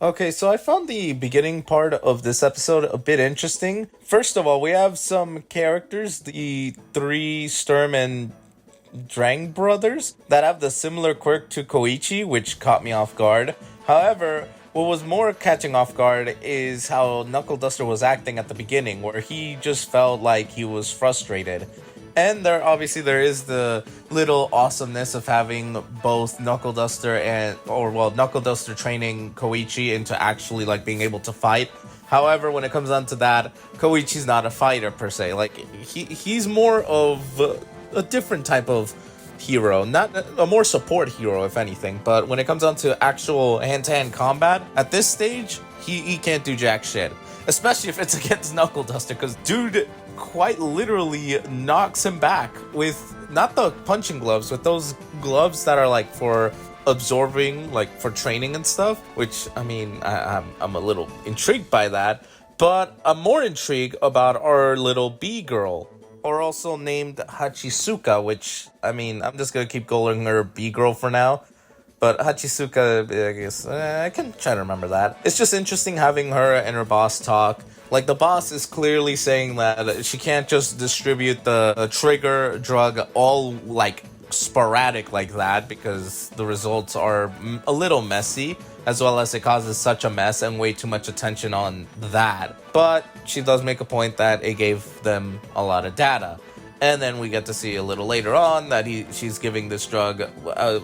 Okay, so I found the beginning part of this episode a bit interesting. First of all, we have some characters, the three Sturm and Drang brothers, that have the similar quirk to Koichi, which caught me off guard. However, what was more catching off guard is how Knuckleduster was acting at the beginning, where he just felt like he was frustrated. And there is the little awesomeness of having both Knuckleduster Knuckleduster training Koichi into actually like being able to fight. However, when it comes down to that, Koichi's not a fighter per se. Like he's more of a different type of hero, not a more support hero, if anything. But when it comes down to actual hand-to-hand combat, at this stage, he can't do jack shit. Especially if it's against Knuckleduster, because dude quite literally knocks him back with not the punching gloves, with those gloves that are like for absorbing, like for training and stuff. Which I mean, I'm a little intrigued by that, but I'm more intrigued about our little bee girl, or also named Hachisuka, which, I mean, I'm just gonna keep calling her B-Girl for now. But Hachisuka, I guess, I can try to remember that. It's just interesting having her and her boss talk. Like, the boss is clearly saying that she can't just distribute the trigger drug all, like, sporadic like that, because the results are a little messy, as well as it causes such a mess and way too much attention on that. But she does make a point that it gave them a lot of data. And then we get to see a little later on that she's giving this drug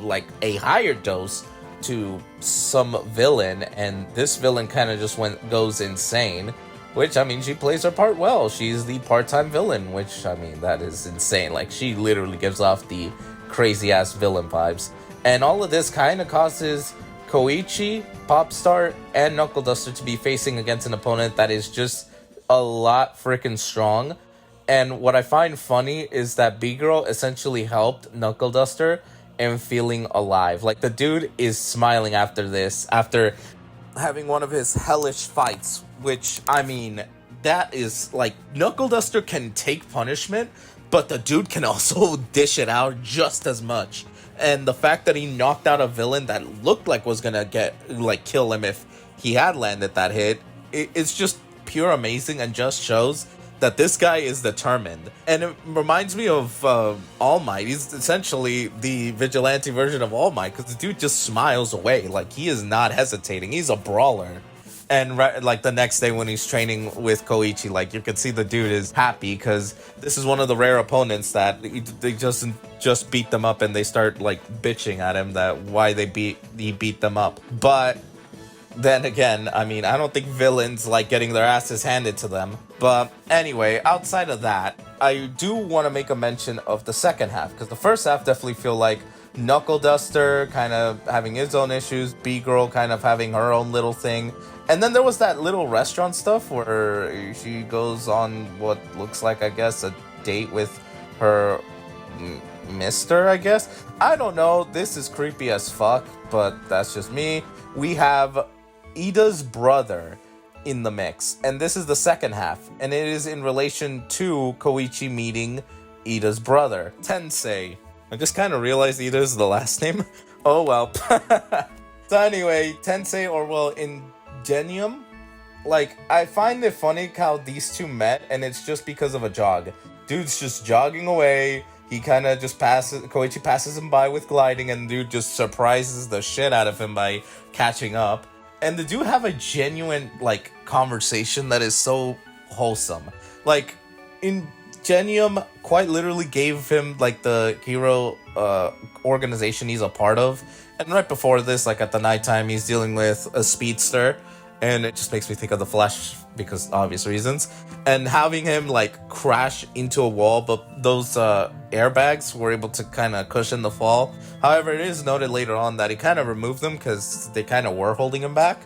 like a higher dose to some villain, and this villain kind of just goes insane. Which, I mean, she plays her part well. She's the part-time villain, which, I mean, that is insane. Like, she literally gives off the crazy-ass villain vibes. And all of this kind of causes Koichi, Popstar, and Knuckleduster to be facing against an opponent that is just a lot freaking strong. And what I find funny is that B-Girl essentially helped Knuckleduster in feeling alive. Like, the dude is smiling after this, after having one of his hellish fights, which, I mean, that is, like, Knuckleduster can take punishment, but the dude can also dish it out just as much. And the fact that he knocked out a villain that looked like was gonna kill him if he had landed that hit, it's just pure amazing, and just shows that this guy is determined. And it reminds me of All Might. He's essentially the Vigilante version of All Might, because the dude just smiles away. Like, he is not hesitating. He's a brawler. And like the next day when he's training with Koichi, like, you can see the dude is happy, because this is one of the rare opponents that they just beat them up, and they start like bitching at him that why he beat them up. But then again, I mean, I don't think villains like getting their asses handed to them. But anyway, outside of that, I do want to make a mention of the second half, because the first half definitely feel like Knuckleduster kind of having his own issues, B-Girl kind of having her own little thing. And then there was that little restaurant stuff where she goes on what looks like, I guess, a date with her mister, I guess. I don't know, this is creepy as fuck, but that's just me. We have Ida's brother in the mix, and this is the second half, and it is in relation to Koichi meeting Ida's brother, Tensei. I just kind of realized Ida is the last name. Oh well. So anyway, Tensei, or well, Ingenium. Like, I find it funny how these two met, and it's just because of a jog. Dude's just jogging away. He kind of just Koichi passes him by with gliding, and dude just surprises the shit out of him by catching up. And the dude have a genuine, like, conversation that is so wholesome. Like, Ingenium quite literally gave him, like, the hero organization he's a part of. And right before this, like, at the nighttime, he's dealing with a speedster. And it just makes me think of the Flash, because obvious reasons. And having him, like, crash into a wall, but those airbags were able to kind of cushion the fall. However, it is noted later on that he kind of removed them because they kind of were holding him back.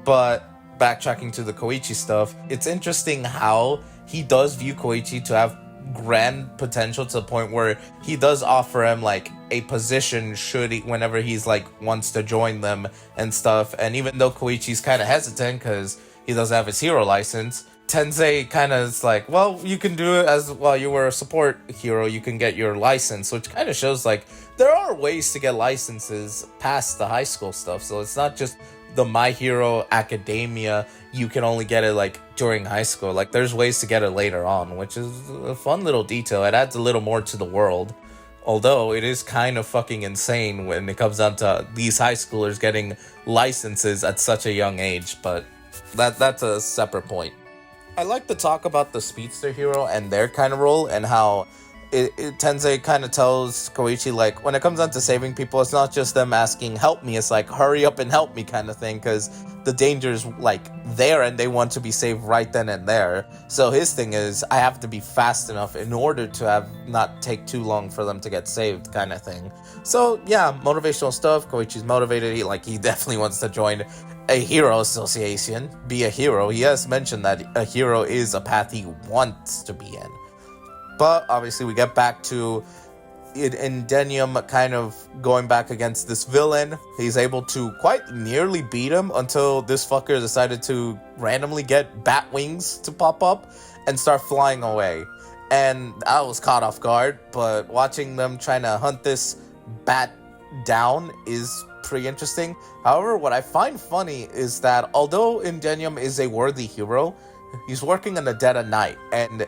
But backtracking to the Koichi stuff, it's interesting how he does view Koichi to have grand potential, to the point where he does offer him like a position whenever he's like wants to join them and stuff. And even though Koichi's kind of hesitant because he doesn't have his hero license, Tensei kind of is like, well, you can do it as well. You were a support hero, you can get your license, which kind of shows like there are ways to get licenses past the high school stuff. So it's not just the My Hero Academia, you can only get it like during high school. Like there's ways to get it later on, which is a fun little detail. It adds a little more to the world. Although it is kind of fucking insane when it comes down to these high schoolers getting licenses at such a young age, but that's a separate point. I like to talk about the speedster hero and their kind of role, and how Tensei kind of tells Koichi, like, when it comes down to saving people, it's not just them asking, help me, it's like, hurry up and help me kind of thing, because the danger's, like, there, and they want to be saved right then and there. So his thing is, I have to be fast enough in order to have not take too long for them to get saved, kind of thing. So, yeah, motivational stuff. Koichi's motivated. He definitely wants to join a hero association, be a hero. He has mentioned that a hero is a path he wants to be in. But obviously we get back to Indenium kind of going back against this villain. He's able to quite nearly beat him until this fucker decided to randomly get bat wings to pop up and start flying away. And I was caught off guard, but watching them trying to hunt this bat down is pretty interesting. However, what I find funny is that although Indenium is a worthy hero, he's working in the dead of night, and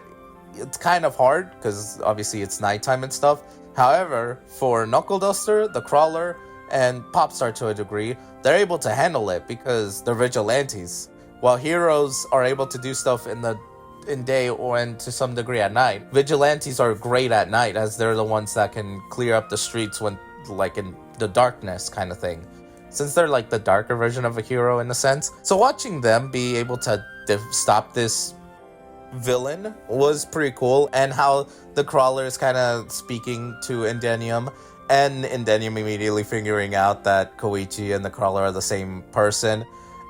it's kind of hard because obviously it's nighttime and stuff. However, for Knuckleduster, the Crawler, and Popstar to a degree, they're able to handle it because they're vigilantes. While heroes are able to do stuff in day or to some degree at night, vigilantes are great at night as they're the ones that can clear up the streets when, like, in the darkness kind of thing. Since they're like the darker version of a hero in a sense. So watching them be able to stop this villain was pretty cool, and how the Crawler is kind of speaking to Indenium, and Indenium immediately figuring out that Koichi and the Crawler are the same person,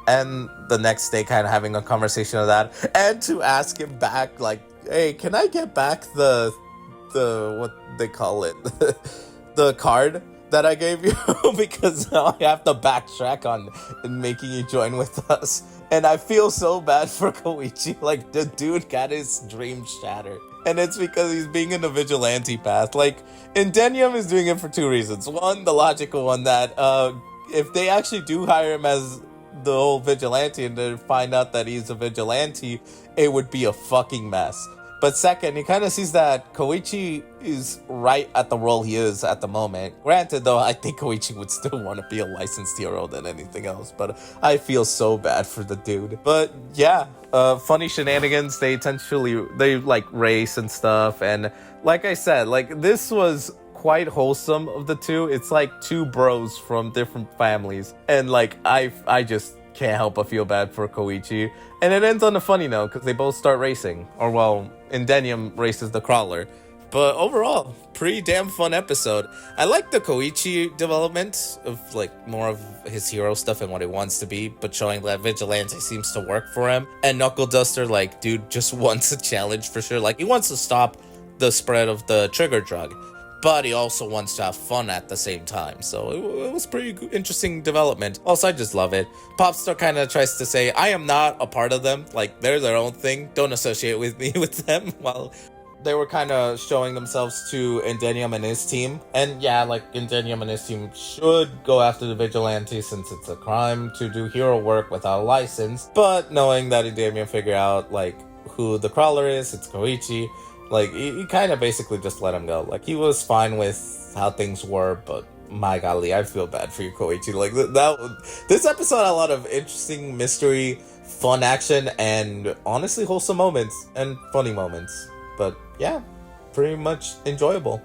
and the next day kind of having a conversation of that, and to ask him back, like, hey, can I get back the what they call it, the card that I gave you, because now I have to backtrack on making you join with us. And I feel so bad for Koichi. Like, the dude got his dream shattered. And it's because he's being in the vigilante path. Like, Indenium is doing it for two reasons. One, the logical one, that if they actually do hire him as the old vigilante and they find out that he's a vigilante, it would be a fucking mess. But second, he kind of sees that Koichi is right at the role he is at the moment. Granted, though, I think Koichi would still want to be a licensed hero than anything else, but I feel so bad for the dude. But yeah, funny shenanigans. They like race and stuff, and like I said, like, this was quite wholesome of the two. It's like two bros from different families, and like I just can't help but feel bad for Koichi. And it ends on a funny note because they both start racing, or well, Indenium races the Crawler. But overall, pretty damn fun episode. I like the Koichi development of like more of his hero stuff and what he wants to be, but showing that Vigilante seems to work for him. And Knuckleduster, like, dude just wants a challenge for sure. Like, he wants to stop the spread of the trigger drug, but he also wants to have fun at the same time. So it was pretty interesting development. Also, I just love it. Popstar kind of tries to say, I am not a part of them. Like, they're their own thing. Don't associate with me with them. While they were kind of showing themselves to Indenium and his team. And yeah, like, Indenium and his team should go after the Vigilante since it's a crime to do hero work without a license. But knowing that Indenium figure out, like, who the Crawler is, it's Koichi. Like, he kind of basically just let him go. Like, he was fine with how things were, but my golly, I feel bad for you, Koichi. Like, this episode had a lot of interesting mystery, fun action, and honestly wholesome moments, and funny moments. But yeah, pretty much enjoyable.